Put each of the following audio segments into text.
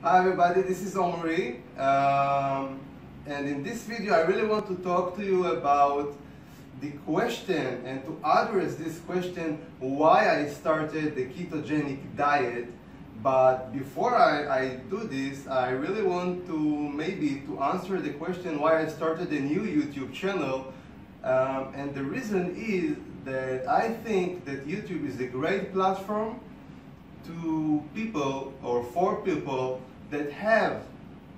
Hi everybody, this is Omri, and in this video I really want to talk to you about the question and to address this question why I started the ketogenic diet. But before I do this, I really want to answer the question why I started a new YouTube channel, and the reason is that I think that YouTube is a great platform to people or for people that have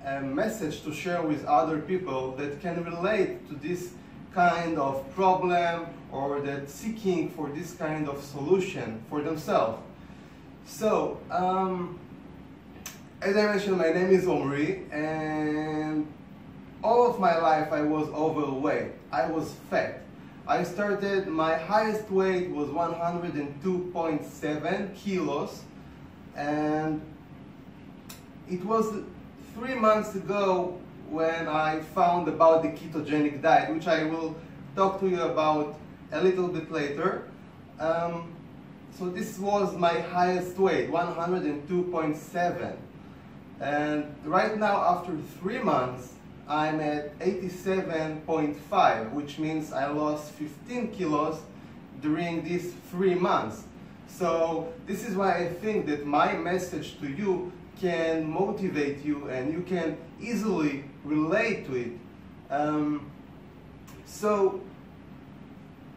a message to share with other people that can relate to this kind of problem or that seeking for this kind of solution for themselves. So, as I mentioned, my name is Omri, and all of my life I was overweight. I was fat. I started, my highest weight was 102.7 kilos, and it was 3 months ago when I found about the ketogenic diet, which I will talk to you about a little bit later. So this was my highest weight, 102.7, and right now after 3 months I'm at 87.5, which means I lost 15 kilos during these 3 months. So this is why I think that my message to you can motivate you and you can easily relate to it. So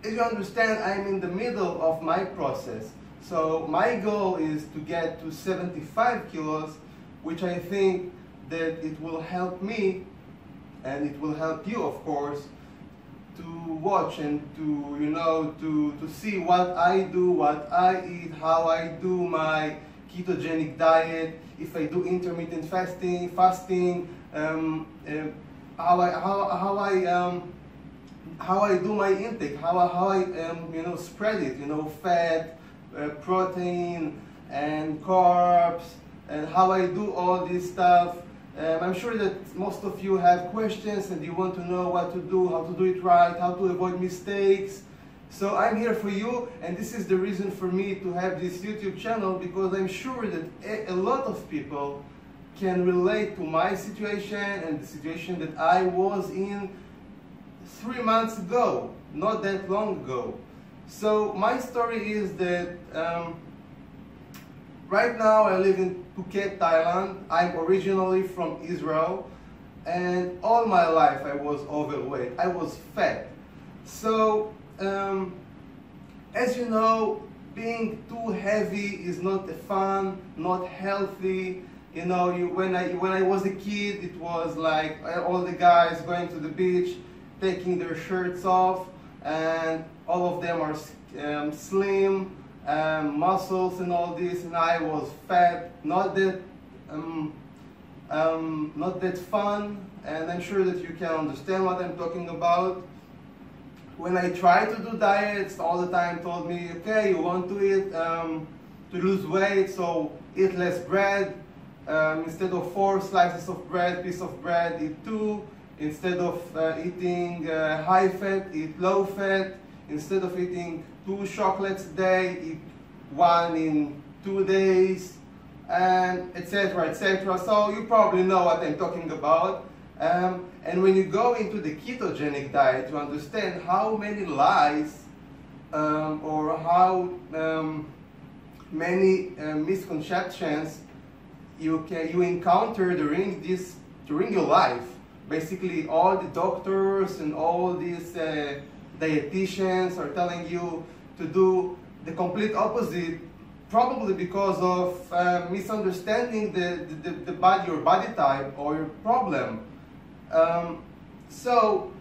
as you understand, I'm in the middle of my process. So my goal is to get to 75 kilos, which I think that it will help me and it will help you, of course, to watch and to see what I do, what I eat, how I do my ketogenic diet, if I do intermittent fasting, how I do my intake, how I spread it, fat, protein, and carbs, and how I do all this stuff. I'm sure that most of you have questions and you want to know what to do, how to do it right, how to avoid mistakes. So I'm here for you, and this is the reason for me to have this YouTube channel, because I'm sure that a lot of people can relate to my situation and the situation that I was in 3 months ago, not that long ago. So my story is that right now I live in Phuket, Thailand. I'm originally from Israel, and all my life I was overweight. I was fat. So as you know, being too heavy is not fun, not healthy. When I was a kid, it was like all the guys going to the beach, taking their shirts off, and all of them are slim, muscles and all this, and I was fat, not that fun, and I'm sure that you can understand what I'm talking about. When I tried to do diets, all the time told me, okay, you want to eat, to lose weight, so eat less bread. Instead of 4 slices of bread, piece of bread, eat 2. Instead of eating high fat, eat low fat. Instead of eating 2 chocolates a day, eat 1 in 2 days, and etc., etc. So you probably know what I'm talking about. And when you go into the ketogenic diet, you understand how many lies or how many misconceptions you encounter during your life. Basically, all the doctors and all these dietitians are telling you to do the complete opposite, probably because of misunderstanding your body type or your problem. So,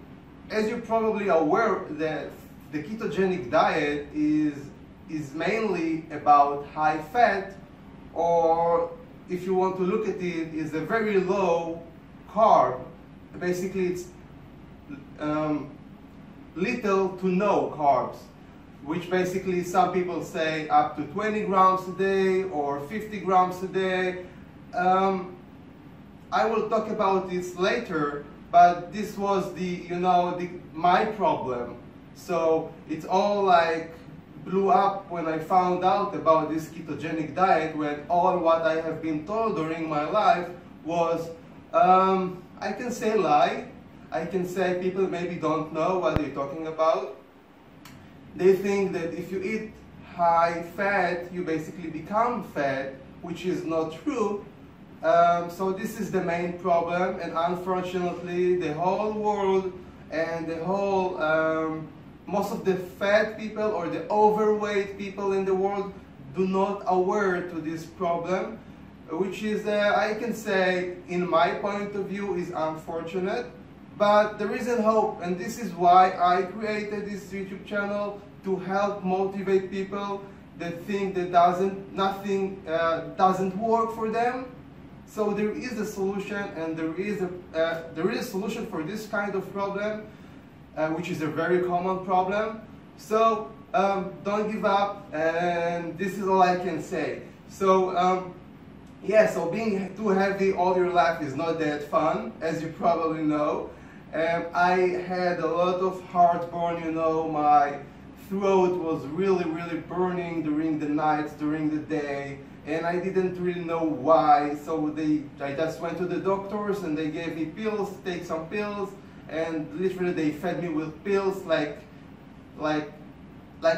as you're probably aware, that the ketogenic diet is mainly about high fat, or if you want to look at it, is a very low carb. Basically, it's little to no carbs, which basically some people say up to 20 grams a day or 50 grams a day. I will talk about this later, but this was my problem. So it's all like blew up when I found out about this ketogenic diet, when all what I have been told during my life was, I can say lie. I can say people maybe don't know what they're talking about. They think that if you eat high fat, you basically become fat, which is not true. So this is the main problem, and unfortunately the whole world and the whole most of the fat people or the overweight people in the world do not aware to this problem, which is, I can say, in my point of view, is unfortunate. But there is a hope, and this is why I created this YouTube channel, to help motivate people that think that nothing doesn't work for them. So there is a solution, and there is a solution for this kind of problem, which is a very common problem. So don't give up, and this is all I can say. So yeah, so being too heavy all your life is not that fun, as you probably know. I had a lot of heartburn, you know, my throat was really burning during the nights, during the day, and I didn't really know why. So I just went to the doctors and they gave me pills, take some pills, and literally they fed me with pills like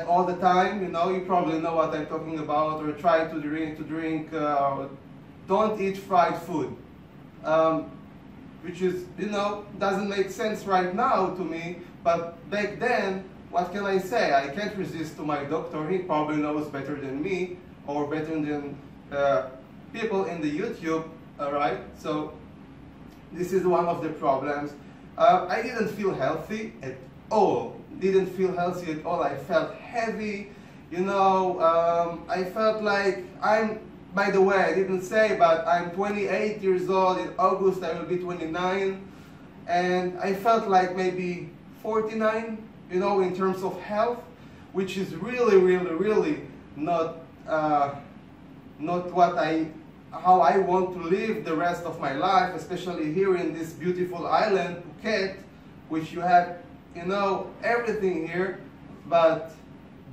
all the time. You know, you probably know what I'm talking about, or try to drink don't eat fried food, which is, you know, doesn't make sense right now to me, but back then, what can I say? I can't resist to my doctor. He probably knows better than me, or better than people in the YouTube, alright? So this is one of the problems. I didn't feel healthy at all. Didn't feel healthy at all. I felt heavy, you know. I felt like by the way, I didn't say, but I'm 28 years old. In August I will be 29, and I felt like maybe 49, you know, in terms of health, which is really not how I want to live the rest of my life, especially here in this beautiful island, Phuket, which you have, you know, everything here, but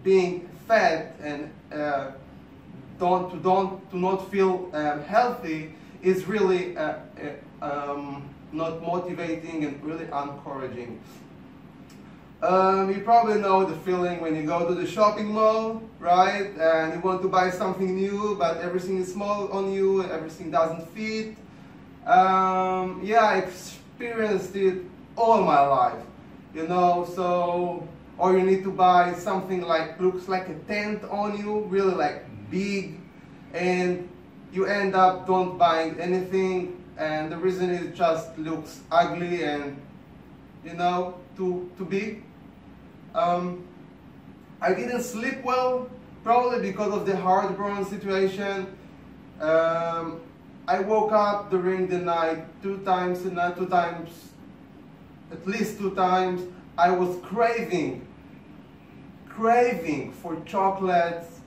being fat and to not feel healthy is really not motivating and really encouraging. You probably know the feeling when you go to the shopping mall, right? And you want to buy something new, but everything is small on you, everything doesn't fit. Yeah, I experienced it all my life, you know. So, or you need to buy something like looks like a tent on you, really like big, and you end up don't buying anything, and the reason is just looks ugly and, you know, too big. I didn't sleep well, probably because of the heartburn situation. I woke up during the night at least two times. I was craving for chocolates,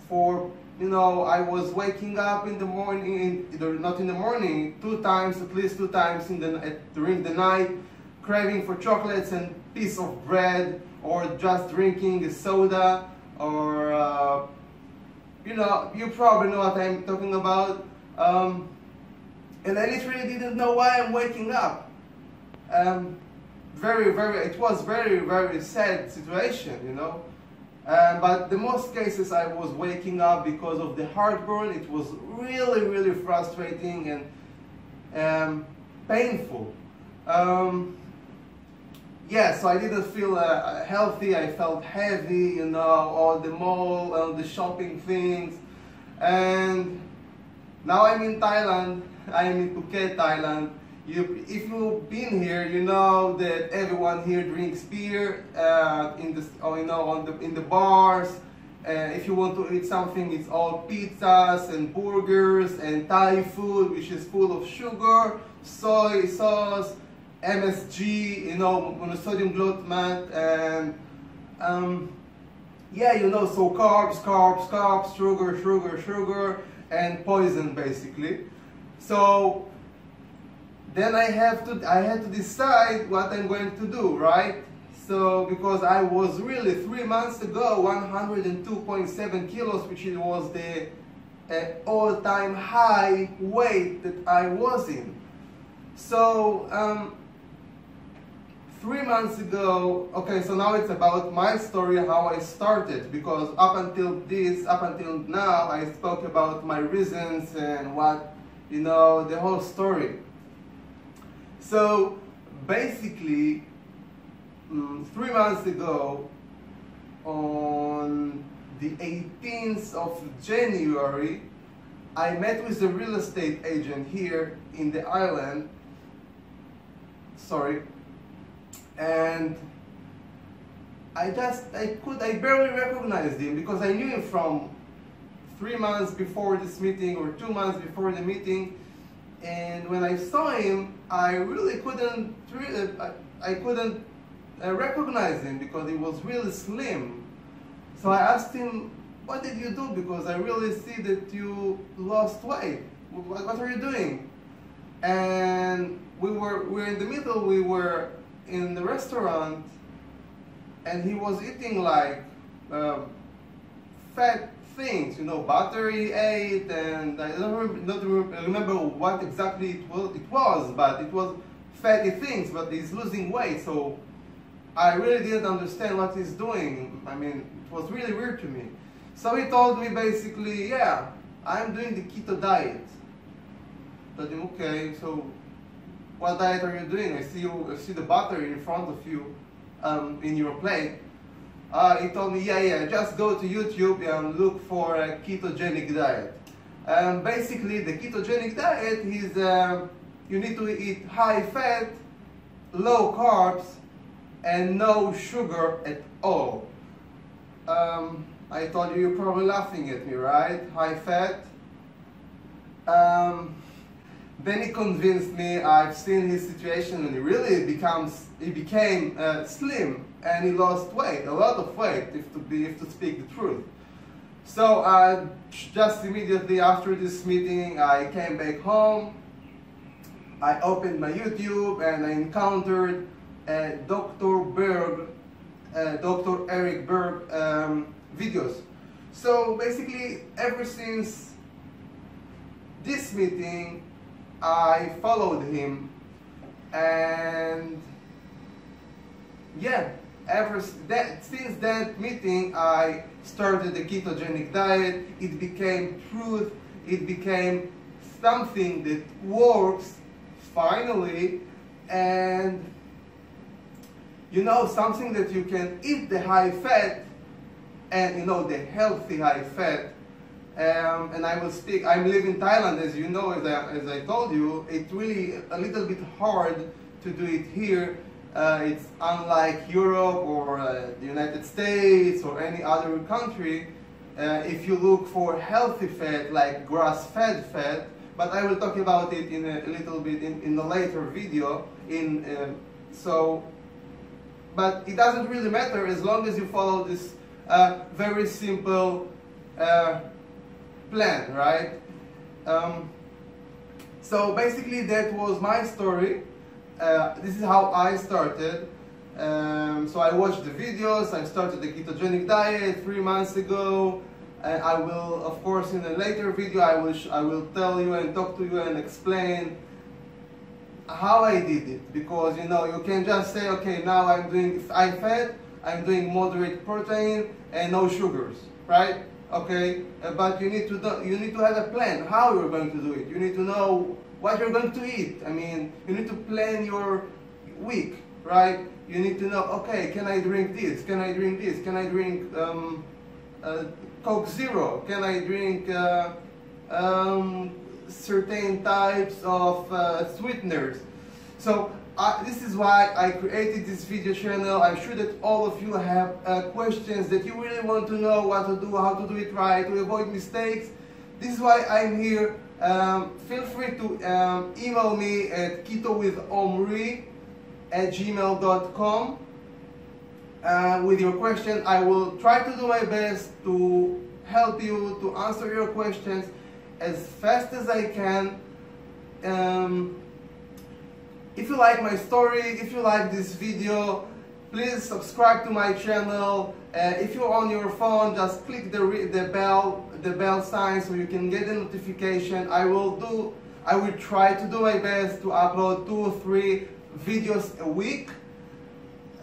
for, you know, I was waking up in the morning, not in the morning, at least two times during the night, craving for chocolates and piece of bread, or just drinking a soda, or you know, you probably know what I'm talking about. And I literally didn't know why I'm waking up. It was very sad situation, you know. But the most cases I was waking up because of the heartburn. It was really frustrating and painful. Yeah, so I didn't feel healthy. I felt heavy, you know, all the mall, all the shopping things. And now I'm in Thailand. I'm in Phuket, Thailand. If you've been here, you know that everyone here drinks beer in the bars. If you want to eat something, it's all pizzas and burgers and Thai food, which is full of sugar, soy sauce, MSG, you know, monosodium glutamate, and yeah, you know, so carbs, sugar, and poison basically. So then I had to decide what I'm going to do, right? So because I was really 3 months ago 102.7 kilos, which was the all-time high weight that I was in. So 3 months ago, okay, so now it's about my story, how I started, because up until now, I spoke about my reasons and what, you know, the whole story. So basically, 3 months ago, on the 18th of January, I met with a real estate agent here in the island, and I barely recognized him because I knew him from 3 months before this meeting or 2 months before the meeting, and when I saw him, I really couldn't recognize him because he was really slim. So I asked him, what did you do? Because I really see that you lost weight. What are you doing? And we were in the middle, we were in the restaurant, and he was eating like fat things, you know, butter he ate, and I don't remember what exactly it was, but it was fatty things, but he's losing weight, so I really didn't understand what he's doing. I mean, it was really weird to me. So he told me basically, yeah, I'm doing the keto diet. I told him, okay, so what diet are you doing? I see the butter in front of you in your plate. He told me, yeah, just go to YouTube and look for a ketogenic diet. Basically, the ketogenic diet is you need to eat high fat, low carbs, and no sugar at all. I told you, you're probably laughing at me, right? High fat. Then he convinced me. I've seen his situation, and he became slim, and he lost weight, a lot of weight, if to speak the truth. So just immediately after this meeting, I came back home. I opened my YouTube, and I encountered Dr. Eric Berg videos. So basically, ever since this meeting, I followed him, and yeah, since that meeting, I started the ketogenic diet. It became truth. It became something that works finally, and you know, something that you can eat the high fat, and you know, the healthy high fat. And I will speak, I live in Thailand, as you know, as I told you. It's really a little bit hard to do it here. It's unlike Europe or the United States or any other country. If you look for healthy fat, like grass-fed fat, but I will talk about it in a little bit in a later video. But it doesn't really matter as long as you follow this very simple plan, right? So basically, that was my story. This is how I started. So I watched the videos. I started the ketogenic diet 3 months ago. And I will, of course, in a later video, I will tell you and talk to you and explain how I did it. Because you know, you can just say, okay, now I'm doing high fat, I'm doing moderate protein and no sugars, right? Okay, but you need to have a plan how you're going to do it. You need to know what you're going to eat. I mean, you need to plan your week, right? You need to know, okay, can I drink this? Can I drink this? Can I drink Coke Zero? Can I drink certain types of sweeteners? So this is why I created this video channel. I'm sure that all of you have questions that you really want to know what to do, how to do it right, to avoid mistakes. This is why I'm here. Feel free to email me at ketowithomri@gmail.com with your question. I will try to do my best to help you, to answer your questions as fast as I can. If you like my story, if you like this video, Please subscribe to my channel. If you're on your phone, just click the bell sign so you can get a notification. I will try to do my best to upload 2 or 3 videos a week,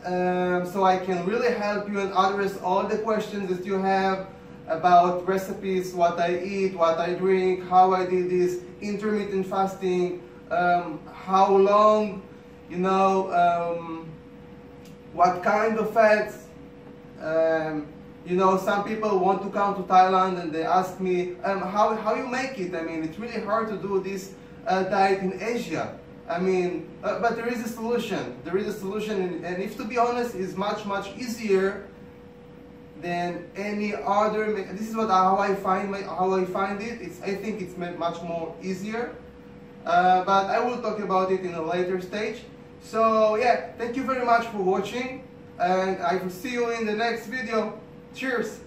so I can really help you and address all the questions that you have about recipes, what I eat, what I drink, how I did this, intermittent fasting, how long, you know, what kind of fats. You know, some people want to come to Thailand and they ask me how you make it. I mean, it's really hard to do this diet in Asia. I mean, but there is a solution. There is a solution, and if to be honest, it's much easier than any other. This is how I find it. I think it's much more easier. But I will talk about it in a later stage. So yeah, thank you very much for watching, and I will see you in the next video. Cheers!